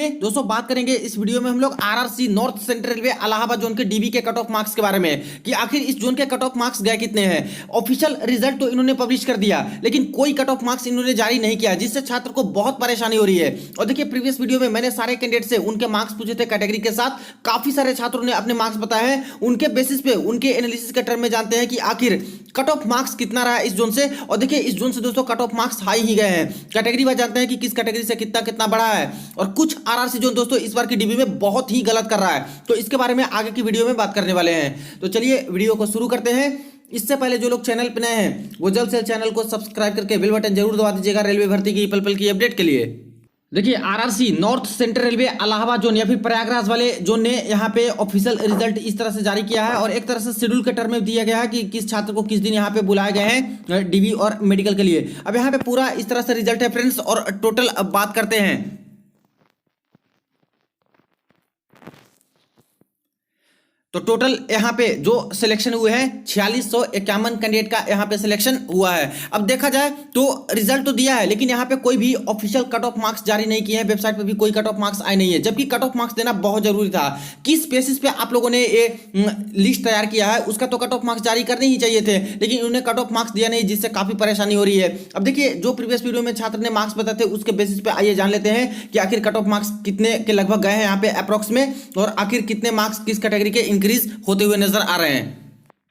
में दोस्तों बात करेंगे इस वीडियो में हम लोग RRC north central railway Allahabad zone के डीबी के कट ऑफ मार्क्स के बारे में कि आखिर इस जोन के कट ऑफ मार्क्स गए कितने हैं। ऑफिशियल रिजल्ट तो इन्होंने पब्लिश कर दिया लेकिन कोई कट ऑफ मार्क्स इन्होंने जारी नहीं किया, जिससे छात्र को बहुत परेशानी हो रही है। और देखिए प्रीवियस वीडियो में मैंने सारे कैंडिडेट से उनके मार्क्स पूछे थे कैटेगरी के साथ, काफी सारे छात्रों ने अपने मार्क्स बताए हैं। उनके बेसिस पे उनके एनालिसिस के टर्म में जानते हैं कि आखिर कट ऑफ मार्क्स कितना रहा है इस जोन से। और देखिए इस जोन से दोस्तों कट ऑफ मार्क्स हाई ही गए हैं। कैटेगरी वाइज जानते हैं कि किस कैटेगरी से कितना कितना बढ़ा है। और कुछ आरआरसी जोन दोस्तों इस बार की डीबी में बहुत ही गलत कर रहा है, तो इसके बारे में आगे की वीडियो में बात करने वाले हैं। तो चलिए वीडियो को शुरू करते हैं। इससे पहले जो लोग चैनल पर नए हैं वो जल्द से चैनल को सब्सक्राइब करके बेल बटन जरूर दबा दीजिएगा रेलवे भर्ती की पल पल की अपडेट के लिए। देखिए RRC north central railway Allahabad zone या फिर प्रयागराज वाले जोन ने यहाँ पे ऑफिशियल रिजल्ट इस तरह से जारी किया है और एक तरह से शेड्यूल के टर्म में दिया गया है कि किस छात्र को किस दिन यहाँ पे बुलाए गए हैं डीबी और मेडिकल के लिए। अब यहाँ पे पूरा इस तरह से रिजल्ट है फ्रेंड्स, और टोटल अब बात करते हैं। तो टोटल यहाँ पे जो सिलेक्शन हुए हैं 4651 कैंडिडेट का यहाँ पे सिलेक्शन हुआ है। अब देखा जाए तो रिजल्ट तो दिया है लेकिन यहाँ पे कोई भी ऑफिशियल कट ऑफ मार्क्स जारी नहीं किए हैं, वेबसाइट पे भी कोई कट ऑफ मार्क्स आए नहीं है, जबकि कट ऑफ मार्क्स देना बहुत जरूरी था। किस बेसिस पे आप लोगों ने ये लिस्ट तैयार किया है उसका तो कट ऑफ मार्क्स जारी करने ही चाहिए थे, लेकिन उन्होंने कट ऑफ मार्क्स दिया नहीं, जिससे काफी परेशानी हो रही है। अब देखिए जो प्रीवियस वीडियो में छात्र ने मार्क्स बताए थे उसके बेसिस पे आइए जान लेते हैं कि आखिर कट ऑफ मार्क्स कितने के लगभग गए हैं यहाँ पे अप्रॉक्स में, और आखिर कितने मार्क्स किस कैटेगरी के इंक्रीज होते हुए नजर आ रहे हैं।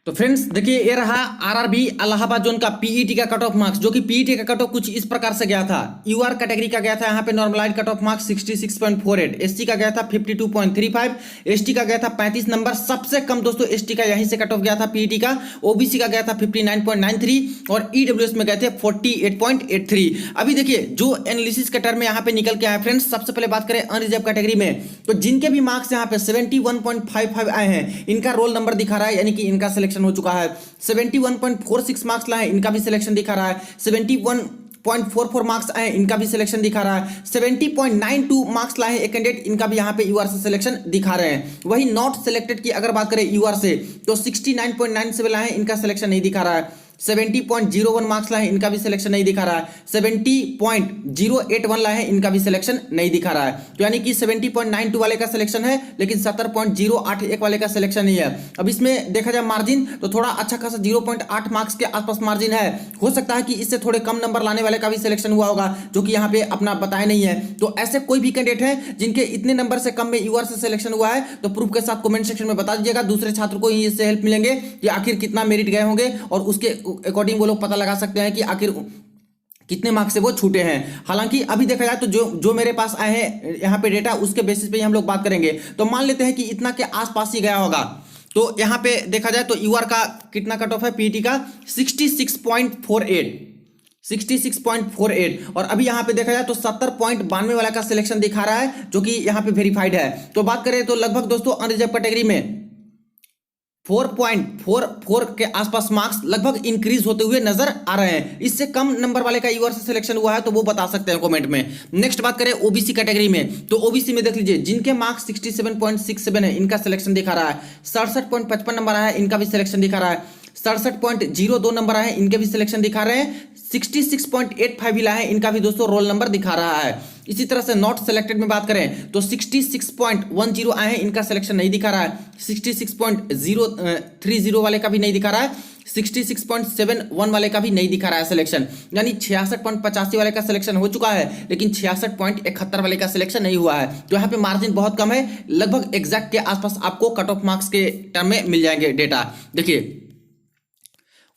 तो फ्रेंड्स देखिए ये रहा आरआरबी इलाहाबाद जोन का पीईटी का कट ऑफ मार्क्स, जो कि पीईटी का कट ऑफ कुछ इस प्रकार से गया था। यूआर कैटेगरी का गया था यहाँ पे normalised cut off marks 66.48, ST का गया था 52.35, एसटी का गया था 35 नंबर, सबसे कम दोस्तों एसटी का यहीं से कट ऑफ गया था पीईटी का। ओबीसी का गया था 59.93 और ईडब्ल्यूएस में गए थे 48.83। अभी देखिए जो एनालिसिस के टर्म में यहाँ पे निकल के आए फ्रेंड्स, सबसे पहले बात करें अनरिजर्व कैटेगरी में, तो जिनके भी मार्क्स यहाँ पे 71.55 आए हैं इनका रोल नंबर दिखा रहा है, यानी कि इनका सिलेक्शन हो चुका है। 71.46 मार्क्स लाए इनका भी सिलेक्शन दिखा रहा है। 71.44 मार्क्स आए इनका भी सिलेक्शन दिखा रहा है। 70.92 मार्क्स लाए एक कैंडिडेट, इनका भी यहां पे यूआर से सिलेक्शन दिखा रहे हैं। वही नॉट सिलेक्टेड की अगर बात करें यूआर से तो 69.97 लाए इनका सिलेक्शन नहीं दिखा रहा है। 70.01 मार्क्स लाए इनका भी सिलेक्शन नहीं दिखा रहा है। 70.081 लाए इनका भी सिलेक्शन नहीं दिखा रहा है। तो यानी कि 70.92 वाले का सिलेक्शन है लेकिन 70.081 वाले का सिलेक्शन नहीं है। अब इसमें देखा जाए मार्जिन तो थोड़ा अच्छा खासा 0.8 मार्क्स के आसपास मार्जिन है। हो सकता है कि इससे थोड़े कम नंबर लाने वाले का भी सिलेक्शन हुआ होगा, जो कि यहाँ पे अपना बताया नहीं है। तो ऐसे कोई भी कैंडिडेट है जिनके इतने नंबर से कम में यूआर से सिलेक्शन हुआ है तो प्रूफ के साथ कमेंट सेक्शन में बता दीजिएगा। दूसरे छात्र को इससे हेल्प मिलेंगे कि आखिर कितना मेरिट गए होंगे और उसके अकॉर्डिंग वो लोग पता लगा सकते हैं कि आखिर कितने मार्क्स से वो छूटे हैं। हालांकि अभी देखा जाए तो जो मेरे पास आए हैं यहाँ पे डेटा, उसके बेसिस पे ही हम लोग बात करेंगे। तो मान लेते हैं कि इतना के आसपास ही गया होगा। तो यहाँ पे देखा जाए तो यूआर का कितना कट ऑफ है पीटी का 66.48 और अभी यहाँ पे देखा जाए तो 70.92 वाला का सिलेक्शन दिखा रहा है, जो कि यहाँ पे वेरीफाइड है। तो बात करें तो लगभग दोस्तों अनरिजर्व कैटेगरी में 4.44 के आसपास मार्क्स लगभग इंक्रीज होते हुए नजर आ रहे हैं। इससे कम नंबर वाले का यूआर से सिलेक्शन हुआ है तो वो बता सकते हैं कमेंट में। नेक्स्ट बात करें ओबीसी कैटेगरी में, तो ओबीसी में देख लीजिए जिनके मार्क्स 67.67 है इनका सिलेक्शन दिखा रहा है। 67.55 नंबर आया है इनका भी सिलेक्शन दिखा रहा है। 67.02 नंबर आए इनके भी सिलेक्शन दिखा रहे हैं। 66.85 भी लाए इनका भी दोस्तों रोल नंबर दिखा रहा है। इसी तरह से नॉट सिलेक्टेड में बात करें तो 66.10 आए हैं इनका सिलेक्शन नहीं दिखा रहा है। 66.030 वाले का भी नहीं दिखा रहा है। 66.71 वाले का भी नहीं दिखा रहा है सिलेक्शन, यानी 66.85 वाले का सिलेक्शन हो चुका है लेकिन 66.71 वाले का सिलेक्शन नहीं हुआ है। तो यहाँ पे मार्जिन बहुत कम है, लगभग एग्जैक्ट के आसपास आपको कट ऑफ मार्क्स के टर्म में मिल जाएंगे डेटा। देखिए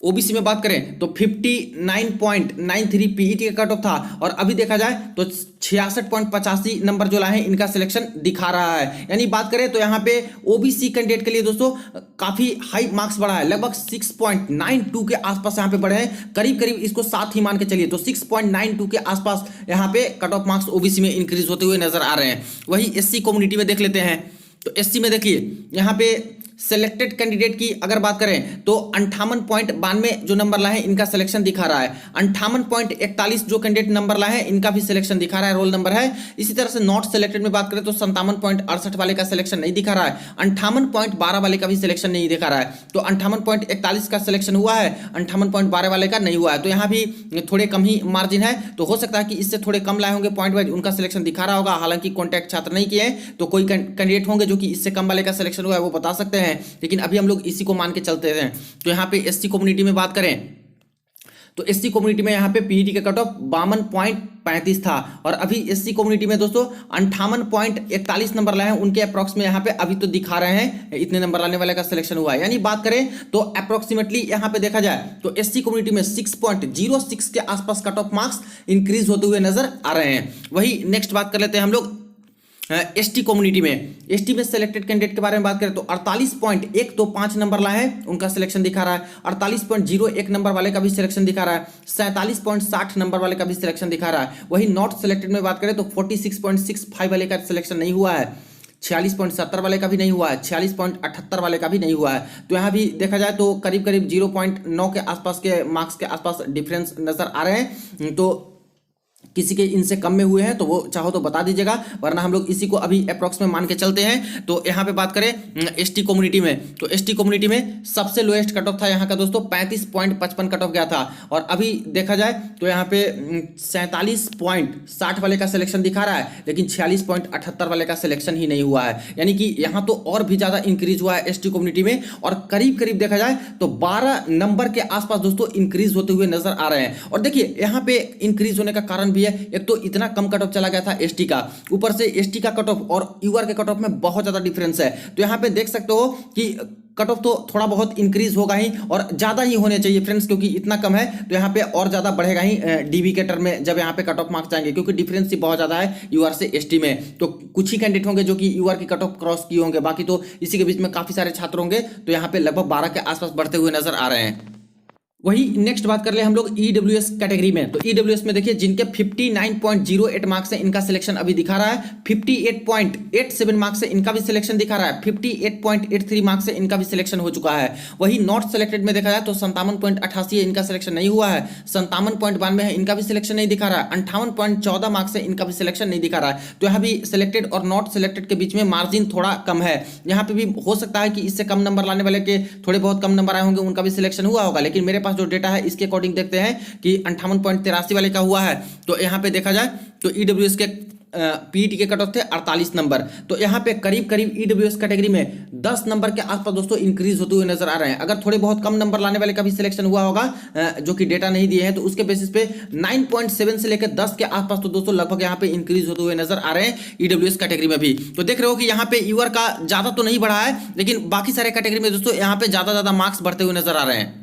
ओबीसी में बात करें तो 59.93 पीईटी का कट ऑफ था और अभी देखा जाए तो 66.85 नंबर जो लाए हैं इनका सिलेक्शन दिखा रहा है। यानी बात करें तो यहाँ पे ओबीसी कैंडिडेट के लिए दोस्तों काफी हाई मार्क्स बढ़ा है, लगभग 6.92 के आसपास यहाँ पे बढ़े हैं। करीब करीब इसको 7 ही मान के चलिए तो 6.92 के आसपास यहाँ पे कट ऑफ मार्क्स ओबीसी में इंक्रीज होते हुए नजर आ रहे हैं। वही एससी कम्युनिटी में देख लेते हैं तो एससी में देखिए यहाँ पे सेलेक्टेड कैंडिडेट की अगर बात करें तो 58.92 जो नंबर लाए हैं इनका सिलेक्शन दिखा रहा है। 58.41 जो कैंडिडेट नंबर लाए हैं इनका भी सिलेक्शन दिखा रहा है, रोल नंबर है। इसी तरह से नॉट सिलेक्टेड में बात करें तो 57.68 वाले का सिलेक्शन नहीं दिखा रहा है, 58.12 वाले का भी सिलेक्शन नहीं दिखा रहा है। तो 58.41 का सिलेक्शन हुआ है, 58.12 वाले का नहीं हुआ है। तो यहाँ भी थोड़े कम ही मार्जिन है, तो हो सकता है कि इससे थोड़े कम लाए होंगे पॉइंट वाइज, उनका सिलेक्शन दिखा रहा होगा। हालांकि कॉन्टैक्ट छात्र नहीं किए हैं, तो कोई कैंडिडेट होंगे जो कि इससे कम वाले का सिलेक्शन हुआ है वो बता सकते हैं, लेकिन अभी हम लोग इसी को मान के चलते हैं। तो यहाँ पे एससी कम्युनिटी में बात करें तो एससी कम्युनिटी में यहाँ पे पीईटी का कट ऑफ 52.35 था, और अभी एससी कम्युनिटी में दोस्तों 58.41 नंबर लाए हैं, उनके अप्रॉक्स में यहाँ पे अभी तो दिखा रहे हैं इतने नंबर लाने वाले का सिलेक्शन हुआ है। यानी बात करें तो अप्रोक्सीमेटली यहाँ पे देखा जाए तो एससी कम्युनिटी में 6.06 के आसपास कट ऑफ मार्क्स इंक्रीज होते हुए नजर आ रहे हैं। वही नेक्स्ट बात कर लेते हैं हम लोग एसटी कम्युनिटी में। एसटी में सिलेक्टेड कैंडिडेट के बारे में बात करें तो 48.125 नंबर लाए हैं, उनका सिलेक्शन दिखा रहा है। 48.01 नंबर वाले का भी सिलेक्शन दिखा रहा है। 47.60 नंबर वाले का भी सिलेक्शन दिखा रहा है। वही नॉट सिलेक्टेड में बात करें तो 46.65 वाले का सिलेक्शन नहीं हुआ है। 46.70 वाले का भी नहीं हुआ है, 46.78 वाले का भी नहीं हुआ है। तो यहाँ भी देखा जाए तो करीब करीब 0.9 के आसपास के मार्क्स के आसपास डिफरेंस नजर आ रहे हैं। तो किसी के इनसे कम में हुए हैं तो वो चाहो तो बता दीजिएगा, वरना हम लोग इसी को अभी अप्रॉक्स में मान के चलते हैं। तो यहाँ पे बात करें एसटी कम्युनिटी में तो एसटी कम्युनिटी में सबसे लोएस्ट कट ऑफ था यहाँ का दोस्तों 35.55 कट ऑफ गया था, और अभी देखा जाए तो यहाँ पे 47.60 वाले का सिलेक्शन दिखा रहा है, लेकिन 46.78 वाले का सिलेक्शन ही नहीं हुआ है। यानी कि यहाँ तो और भी ज्यादा इंक्रीज हुआ है एसटी कम्युनिटी में, और करीब करीब देखा जाए तो 12 नंबर के आसपास दोस्तों इंक्रीज होते हुए नजर आ रहे हैं। और देखिए यहाँ पे इंक्रीज होने का कारण भी है, एक तो इतना कम कट ऑफ चला गया था एसटी का, ऊपर से एसटी का कट ऑफ और यूआर के कट ऑफ में बहुत ज्यादा डिफरेंस है। तो यहाँ पे देख सकते हो कि कट ऑफ तो थोड़ा बहुत इंक्रीज होगा ही, और ज्यादा ही होने चाहिए फ्रेंड्स, क्योंकि इतना कम है तो यहाँ पे और ज्यादा बढ़ेगा ही डीबी के टर्म में जब यहाँ पे कट ऑफ मार्क्स जाएंगे, क्योंकि डिफरेंस ही बहुत ज्यादा है यूआर से एसटी में। तो कुछ ही कैंडिडेट होंगे जो कि यूआर की कट ऑफ क्रॉस किए होंगे, बाकी तो इसी के बीच में काफी सारे छात्र होंगे। तो यहाँ पे लगभग 12 के आसपास बढ़ते हुए नजर आ रहे हैं। वही नेक्स्ट बात कर ले हम लोग ईडब्ल्यूएस कैटेगरी में। तो ईडब्ल्यूएस में देखिए जिनके 59.08 मार्क्स है इनका सिलेक्शन अभी दिखा रहा है, 58.87 मार्क्स से इनका भी सिलेक्शन दिखा रहा है, 58.83 मार्क्स से इनका भी सिलेक्शन हो चुका है। वही नॉट सिलेक्टेड में देखा जाए तो 57.88 है, इनका सिलेक्शन नहीं हुआ है। 57.92 है, इनका भी सिलेक्शन नहीं दिखा रहा है। 58.14 मार्क्स है, इनका भी सिलेक्शन नहीं दिखा रहा है। तो यहाँ भी सिलेक्टेड और नॉट सिलेक्टेड के बीच में मार्जिन थोड़ा कम है। यहाँ पे भी हो सकता है कि इससे कम नंबर लाने वाले के थोड़े बहुत कम नंबर आए होंगे, उनका भी सिलेक्शन हुआ होगा, लेकिन मेरे पास जो डेटा है इसके अकॉर्डिंग देखते हैं कि 58.83 वाले का हुआ है। तो यहां पे देखा जाए तो ईडब्ल्यूएस के पीईटी के कट ऑफ थे 48 नंबर। तो यहां पे करीब करीब ईडब्ल्यूएस कैटेगरी में 10 नंबर के आसपास दोस्तों इंक्रीज होते हुए नजर आ रहे हैं। अगर थोड़े बहुत कम नंबर लाने वाले का भी सिलेक्शन हुआ होगा जो कि डेटा नहीं दिए हैं, तो उसके बेसिस पे 9.7 से लेकर 10 के आसपास तो दोस्तों लगभग यहाँ पे इंक्रीज होते हुए नजर आ रहे हैं ईडब्ल्यूएस कैटेगरी में भी। तो देख रहे हो कि यहाँ पे यूआर का ज्यादा तो नहीं बढ़ा है, लेकिन बाकी सारे कैटेगरी में दोस्तों यहाँ पे ज्यादा मार्क्स बढ़ते हुए नजर आ रहे हैं।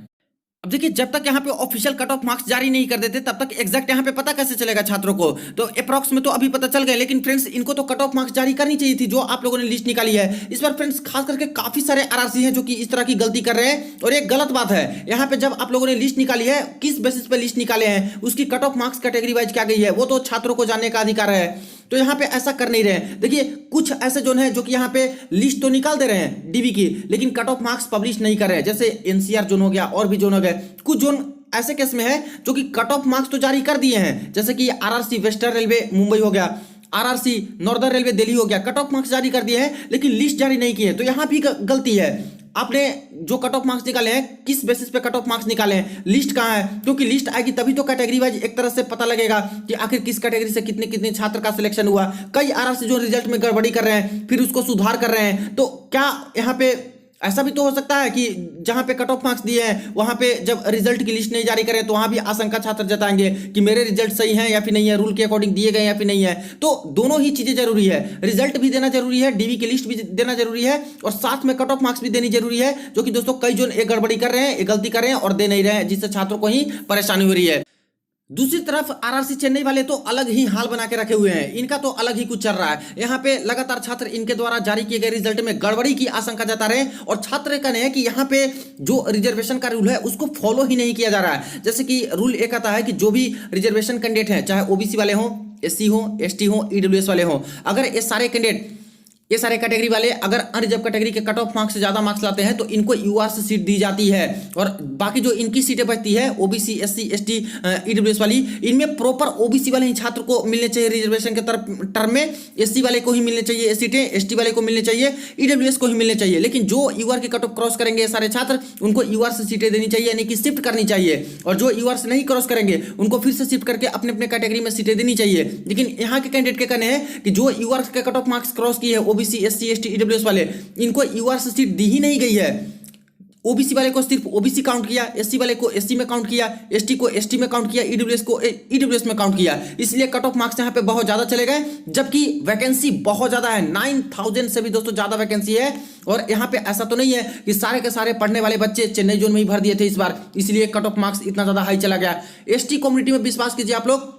अब देखिए जब तक यहाँ पे ऑफिशियल कट ऑफ मार्क्स जारी नहीं कर देते तब तक एग्जैक्ट यहाँ पे पता कैसे चलेगा छात्रों को। तो अप्रॉक्स में तो अभी पता चल गए, लेकिन फ्रेंड्स इनको तो कट ऑफ मार्क्स जारी करनी चाहिए थी जो आप लोगों ने लिस्ट निकाली है। इस बार फ्रेंड्स खास करके काफी सारे आरआरसी हैं जो कि इस तरह की गलती कर रहे हैं, और एक गलत बात है। यहाँ पे जब आप लोगों ने लिस्ट निकाली है, किस बेसिस पे लिस्ट निकाले हैं, उसकी cut off marks category wise क्या गई है, वो तो छात्रों को जानने का अधिकार है। तो यहाँ पे ऐसा कर नहीं रहे हैं। देखिए कुछ ऐसे जोन है जो कि यहाँ पे लिस्ट तो निकाल दे रहे हैं डीबी की, लेकिन कट ऑफ मार्क्स पब्लिश नहीं कर रहे हैं, जैसे एनसीआर जोन हो गया और भी जोन हो गए। कुछ जोन ऐसे केस में है जो कि कट ऑफ मार्क्स तो जारी कर दिए हैं, जैसे कि आरआरसी वेस्टर्न रेलवे मुंबई हो गया, आरआरसी नॉर्दर्न रेलवे दिल्ली हो गया, कट ऑफ मार्क्स जारी कर दिए हैं लेकिन लिस्ट जारी नहीं की है। तो यहाँ भी गलती है। आपने जो कट ऑफ मार्क्स निकाले हैं किस बेसिस पे कट ऑफ मार्क्स निकाले हैं, लिस्ट कहाँ है, क्योंकि लिस्ट आएगी तभी तो कैटेगरी वाइज एक तरह से पता लगेगा कि आखिर किस कैटेगरी से कितने कितने छात्र का सिलेक्शन हुआ। कई आरआरसी जो रिजल्ट में गड़बड़ी कर रहे हैं फिर उसको सुधार कर रहे हैं। तो क्या यहाँ पे ऐसा भी तो हो सकता है कि जहां पे कट ऑफ मार्क्स दिए हैं वहां पे जब रिजल्ट की लिस्ट नहीं जारी करें तो वहां भी आशंका छात्र जताएंगे कि मेरे रिजल्ट सही हैं या फिर नहीं है, रूल के अकॉर्डिंग दिए गए या फिर नहीं है। तो दोनों ही चीजें जरूरी है, रिजल्ट भी देना जरूरी है, डीवी की लिस्ट भी देना जरूरी है, और साथ में कट ऑफ मार्क्स भी देनी जरूरी है, जो कि दोस्तों कई जोन एक गड़बड़ी कर रहे हैं, एक गलती कर रहे हैं और दे नहीं रहे हैं, जिससे छात्रों को ही परेशानी हो रही है। दूसरी तरफ आरआरसी चेन्नई वाले तो अलग ही हाल बना के रखे हुए हैं, इनका तो अलग ही कुछ चल रहा है। यहाँ पे लगातार छात्र इनके द्वारा जारी किए गए रिजल्ट में गड़बड़ी की आशंका जता रहे हैं, और छात्र कहने हैं कि यहाँ पे जो रिजर्वेशन का रूल है उसको फॉलो ही नहीं किया जा रहा है। जैसे कि रूल एक आता है कि जो भी रिजर्वेशन कैंडिडेट हैं, चाहे ओबीसी वाले हों, एससी हो, एसटी हो, ईडब्ल्यूएस वाले हों, अगर ये सारे कैंडिडेट ये सारे कैटेगरी वाले अगर अनरिजर्व कैटेगरी के कट ऑफ मार्क्स से ज्यादा मार्क्स लाते हैं तो इनको यूआर से सीट दी जाती है, और बाकी जो इनकी सीटें बचती है ओबीसी, एससी, एसटी, ईडब्ल्यूएस वाली, इनमें प्रॉपर ओबीसी वाले ही छात्र को मिलने चाहिए रिजर्वेशन के टर्म में, एससी वाले को ही मिलने चाहिए सीटें, एसटी वाले को मिलने चाहिए, ईडब्ल्यूएस को ही मिलने चाहिए। लेकिन जो यूआर के कट ऑफ क्रॉस करेंगे सारे छात्र, उनको यूआर से सीटें देनी चाहिए, यानी कि शिफ्ट करनी चाहिए, और जो यूआर से नहीं क्रॉस करेंगे उनको फिर से शिफ्ट करके अपने अपने कैटेगरी में सीटें देनी चाहिए। लेकिन यहाँ के कैंडिडेट के कहने हैं कि जो यूआर के कट ऑफ मार्क्स क्रॉस किए हैं ओबीसी, एससी, एसटी, ईडब्ल्यूएस वाले, इनको यूआर से सीट दी ही नहीं गई है। ओबीसी वाले को सिर्फ ओबीसी काउंट किया, एससी वाले को एससी में काउंट किया, एसटी को एसटी में काउंट किया, ईडब्ल्यूएस को ईडब्ल्यूएस में काउंट किया। इसलिए कट ऑफ मार्क्स यहाँ पे बहुत ज्यादा चले गए, जबकि वैकेंसी बहुत ज्यादा है, 9000 से भी दोस्तों ज्यादा वैकेंसी है। और यहाँ पे ऐसा तो नहीं है कि सारे के सारे पढ़ने वाले बच्चे चेन्नई जोन में ही भर दिए थे इस बार, इसलिए कट ऑफ मार्क्स इतना ज्यादा हाई चला गया। एसटी कम्युनिटी में विश्वास कीजिए आप लोग,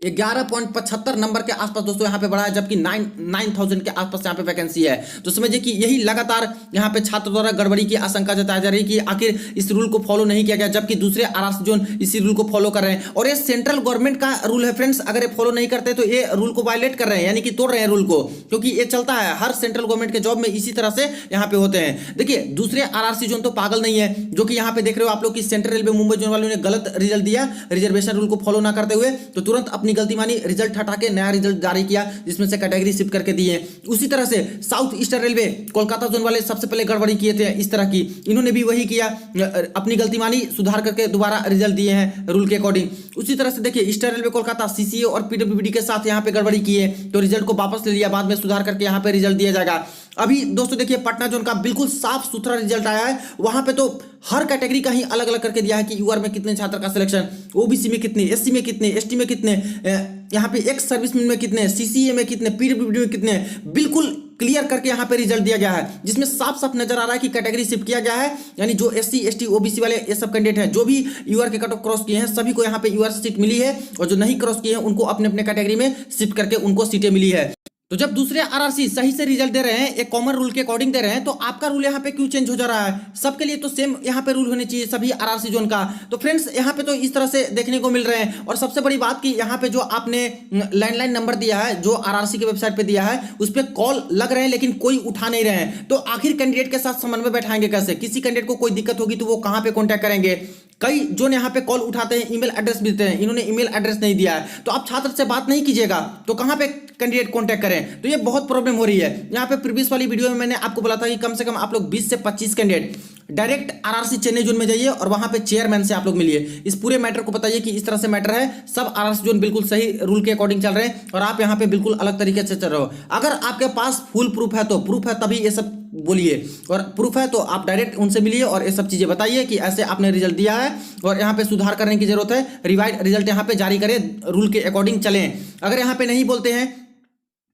11.75 नंबर के आसपास दोस्तों यहाँ पे बढ़ा है, जबकि 9000 के आसपास यहाँ पे वैकेंसी है। तो समझिए कि यही लगातार यहाँ पे छात्र द्वारा गड़बड़ी की आशंका जताई जा रही है कि आखिर इस रूल को फॉलो नहीं किया गया, जबकि दूसरे आरआरसी जोन इसी रूल को फॉलो कर रहे हैं। और ये सेंट्रल गवर्नमेंट का रूल है फ्रेंड्स, अगर ये फॉलो नहीं करते तो ये रूल को वायलेट कर रहे हैं, यानी कि तोड़ रहे हैं रूल को, क्योंकि ये चलता है हर सेंट्रल गवर्नमेंट के जॉब में इसी तरह से यहाँ पे होते हैं। देखिए दूसरे आरआरसी जोन तो पागल नहीं है, जो कि यहाँ पे देख रहे हो आप लोग कि सेंट्रल रेलवे मुंबई जोन वालों ने गलत रिजल्ट दिया रिजर्वेशन रूल को फॉलो ना करते हुए, तो तुरंत अपनी गलती मानी, रिजल्ट हटा के नया रिजल्ट जारी किया जिसमें से कैटेगरी शिफ्ट करके दिए। उसी तरह से south eastern railway Kolkata zone वाले सबसे पहले गड़बड़ी किए थे इस तरह की, इन्होंने भी वही किया, अपनी गलती मानी, सुधार करके दोबारा रिजल्ट दिए हैं रूल के अकॉर्डिंग। उसी तरह से देखिए ईस्टर्न रेलवे कोलकाता सीसीए और पीडब्ल्यूडी के साथ यहाँ पे गड़बड़ी की है, तो रिजल्ट को वापस ले लिया, बाद में सुधार करके यहाँ पे रिजल्ट दिया जाएगा। अभी दोस्तों देखिए पटना जोन का बिल्कुल साफ सुथरा रिजल्ट आया है, वहां पे तो हर कैटेगरी का ही अलग अलग करके दिया है कि यूआर में कितने छात्र का सिलेक्शन, ओबीसी में कितने, एससी में कितने, एसटी में कितने, यहाँ पे एक्स सर्विसमैन में कितने, सीसीए में कितने, पीडब्ल्यूडी में कितने, बिल्कुल क्लियर करके यहाँ पे रिजल्ट दिया गया है, जिसमें साफ साफ नजर आ रहा है कि कैटेगरी शिफ्ट किया गया है। यानी जो एससी, एसटी, ओबीसी वाले ये सब कैंडिडेट हैं, जो भी यूआर के कट ऑफ क्रॉस किए हैं, सभी को यहाँ पे यूआर से सीट मिली है, और जो नहीं क्रॉस किए हैं उनको अपने अपने कैटेगरी में शिफ्ट करके उनको सीटें मिली है। तो जब दूसरे आरआरसी सही से रिजल्ट दे रहे हैं, एक कॉमन रूल के अकॉर्डिंग दे रहे हैं, तो आपका रूल यहाँ पे क्यों चेंज हो जा रहा है? सबके लिए तो सेम यहाँ पे रूल होने चाहिए सभी आरआरसी जोन का। तो फ्रेंड्स यहाँ पे तो इस तरह से देखने को मिल रहे हैं। और सबसे बड़ी बात कि यहाँ पे जो आपने लैंडलाइन नंबर दिया है, जो आरआरसी के वेबसाइट पे दिया है, उस पर कॉल लग रहे हैं लेकिन कोई उठा नहीं रहे हैं। तो आखिर कैंडिडेट के साथ समन्वय बैठाएंगे कैसे? किसी कैंडिडेट को कोई दिक्कत होगी तो वो कहाँ पे कॉन्टैक्ट करेंगे? कई जोन यहाँ पे कॉल उठाते हैं, ईमेल एड्रेस भी देते हैं, इन्होंने ईमेल एड्रेस नहीं दिया है, तो आप छात्र से बात नहीं कीजिएगा तो कहाँ पे कैंडिडेट कांटेक्ट करें? तो ये बहुत प्रॉब्लम हो रही है। यहाँ पे प्रीवियस वाली वीडियो में मैंने आपको बोला था कि कम से कम आप लोग 20 से 25 candidate direct RRC Chennai zone में जाइए और वहां पे चेयरमैन से आप लोग मिलिए, इस पूरे मैटर को बताइए कि इस तरह से मैटर है, सब आरआरसी जोन बिल्कुल सही रूल के अकॉर्डिंग चल रहे हैं और आप यहाँ पे बिल्कुल अलग तरीके से चल रहे हो। अगर आपके पास फुल प्रूफ है तो प्रूफ है तभी ये सब बोलिए, और प्रूफ है तो आप डायरेक्ट उनसे मिलिए और ये सब चीजें बताइए कि ऐसे आपने रिजल्ट दिया है और यहाँ पे सुधार करने की जरूरत है, रिवाइड रिजल्ट यहाँ पे जारी करें, रूल के अकॉर्डिंग चलें। अगर यहाँ पे नहीं बोलते हैं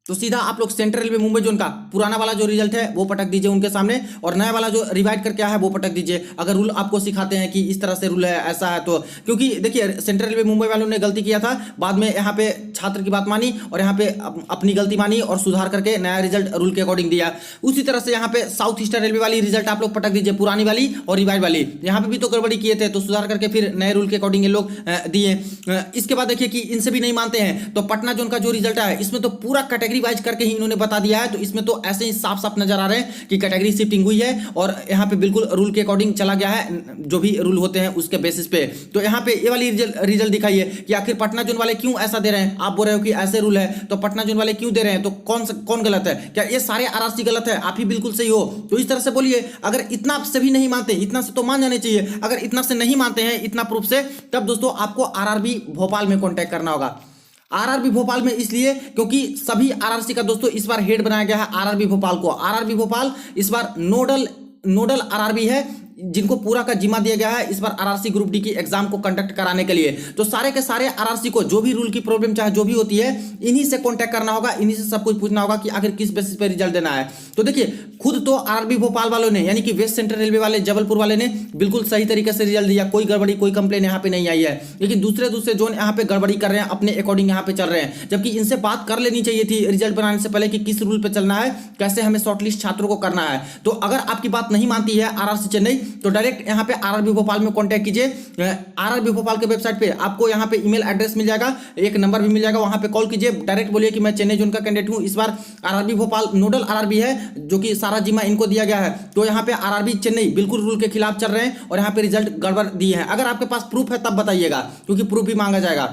तो सीधा आप लोग सेंट्रल रेलवे मुंबई जोन का पुराना वाला जो रिजल्ट है वो पटक दीजिए उनके सामने, और नया वाला जो रिवाइड करके आया है वो पटक दीजिए। अगर रूल आपको सिखाते हैं कि इस तरह से रूल है, ऐसा है, तो क्योंकि देखिए सेंट्रल रेलवे मुंबई वालों ने गलती किया था, बाद में यहाँ पे छात्र की बात मानी और यहाँ पे अपनी गलती मानी और सुधार करके नया रिजल्ट रूल के अकॉर्डिंग दिया। उसी तरह से यहाँ पे साउथ ईस्टर्न रेलवे वाली रिजल्ट आप लोग पटक दीजिए, पुरानी वाली और रिवाइड वाली, यहाँ पे भी तो गड़बड़ी किए थे, तो सुधार करके फिर नए रूल के अकॉर्डिंग ये लोग दिए। इसके बाद देखिए कि इनसे भी नहीं मानते हैं तो पटना जोन का जो रिजल्ट है इसमें तो पूरा कैटेगरी वाइज करके ही इन्होंने बता दिया है, तो इसमें तो ऐसे ही साफ साफ नजर आ रहे हैं कि कैटेगरी शिफ्टिंग हुई है और यहाँ पे बिल्कुल रूल के अकॉर्डिंग चला गया है, जो भी रूल होते हैं उसके बेसिस पे। तो यहाँ पे ये वाली रिजल्ट दिखाइए कि आखिर पटना जोन वाले क्यों ऐसा दे रहे हैं। आप बोल रहे हो कि ऐसे रूल है तो पटना जोन वाले क्यों दे रहे हैं, तो कौन गलत है? क्या ये सारे आरआरसी गलत है, आप ही बिल्कुल सही हो? तो इस तरह से बोलिए। अगर इतना से भी नहीं मानते, इतना से तो मान जाने चाहिए, अगर इतना से नहीं मानते हैं इतना प्रूफ से, तब दोस्तों आपको आरआरबी भोपाल में कॉन्टैक्ट करना होगा। आरआरबी भोपाल में इसलिए क्योंकि सभी आरआरसी का दोस्तों इस बार हेड बनाया गया है आरआरबी भोपाल को। आरआरबी भोपाल इस बार नोडल आरआरबी है, जिनको पूरा का जिम्मा दिया गया है इस बार आरआरसी ग्रुप डी की एग्जाम को कंडक्ट कराने के लिए। तो सारे के सारे आरआरसी को जो भी रूल की प्रॉब्लम चाहे जो भी होती है, इन्हीं से कांटेक्ट करना होगा, इन्हीं से सब कुछ पूछना होगा कि आखिर किस बेसिस पे रिजल्ट देना है। तो देखिए खुद तो आरआरबी भोपाल वालों ने, यानी कि वेस्ट सेंट्रल रेलवे वाले जबलपुर वाले ने बिल्कुल सही तरीके से रिजल्ट दिया, कोई गड़बड़ी कोई कंप्लेन यहाँ पे नहीं आई है। लेकिन दूसरे जोन यहाँ पे गड़बड़ी कर रहे हैं, अपने अकॉर्डिंग यहाँ पे चल रहे हैं, जबकि इनसे बात कर लेनी चाहिए थी रिजल्ट बनाने से पहले कि किस रूल पे चलना है, कैसे हमें शॉर्टलिस्ट छात्रों को करना है। तो अगर आपकी बात नहीं मानती है आरआरसी चेन्नई, तो डायरेक्ट यहाँ पे आरआरबी भोपाल में कॉन्टैक्ट कीजिए। आरआरबी भोपाल के वेबसाइट पे आपको यहाँ पे ईमेल एड्रेस मिल जाएगा, एक नंबर भी मिल जाएगा, वहाँ पे कॉल कीजिए, डायरेक्ट बोलिए कि मैं चेन्नई जोन का कैंडिडेट हूँ। इस बार आरआरबी भोपाल नोडल आरआरबी है जो कि सारा जिम्मा इनको दिया गया है। तो यहाँ पे आरआरबी चेन्नई बिल्कुल रूल के खिलाफ चल रहे हैं और यहाँ पे रिजल्ट गड़बड़ दिए हैं। अगर आपके पास प्रूफ है तब बताइएगा, क्योंकि प्रूफ भी मांगा जाएगा।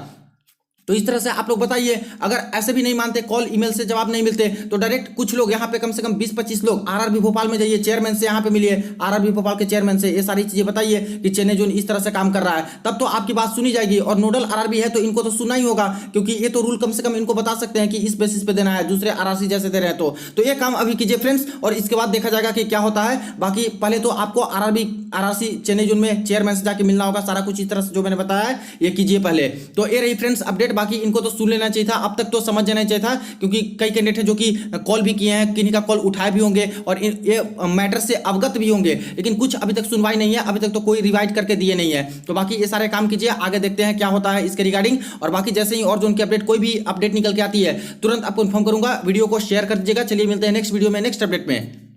तो इस तरह से आप लोग बताइए। अगर ऐसे भी नहीं मानते, कॉल ईमेल से जवाब नहीं मिलते, तो डायरेक्ट कुछ लोग यहाँ पे कम से कम 20-25 लोग आरआरबी भोपाल में जाइए, चेयरमैन से यहाँ पे मिलिए, आरआरबी भोपाल के चेयरमैन से ये सारी चीजें बताइए कि चेन्नई जोन इस तरह से काम कर रहा है, तब तो आपकी बात सुनी जाएगी। और नोडल आरआरबी है तो इनको तो सुनना ही होगा, क्योंकि ये तो रूल कम से कम इनको बता सकते हैं कि इस बेसिस पे देना है, दूसरे आरआरसी जैसे दे रहे हैं। तो ये काम अभी कीजिए फ्रेंड्स, और इसके बाद देखा जाएगा कि क्या होता है। बाकी पहले तो आपको आरआरसी चेन्नई जोन में चेयरमैन से जाके मिलना होगा, सारा कुछ इस तरह से जो मैंने बताया है ये कीजिए पहले। तो ये रही फ्रेंड्स अपडेट। बाकी इनको तो सुन लेना चाहिए था, अब तक तो समझ जाना चाहिए था, क्योंकि कई कैंडिडेट हैं जो कि कॉल भी किए हैं, किन्हीं का कॉल उठाए भी होंगे और ये मैटर से अवगत भी होंगे, लेकिन कुछ अभी तक सुनवाई नहीं है, अभी तक तो कोई रिवाइड करके दिए नहीं है। तो बाकी ये सारे काम कीजिए, आगे देखते हैं क्या होता है इसके रिगार्डिंग। और बाकी जैसे ही और जोन की अपडेट, कोई भी अपडेट निकल के आती है तुरंत आपको इन्फॉर्म करूंगा। वीडियो को शेयर कर दीजिएगा। चलिए मिलते हैं नेक्स्ट वीडियो में, नेक्स्ट अपडेट में।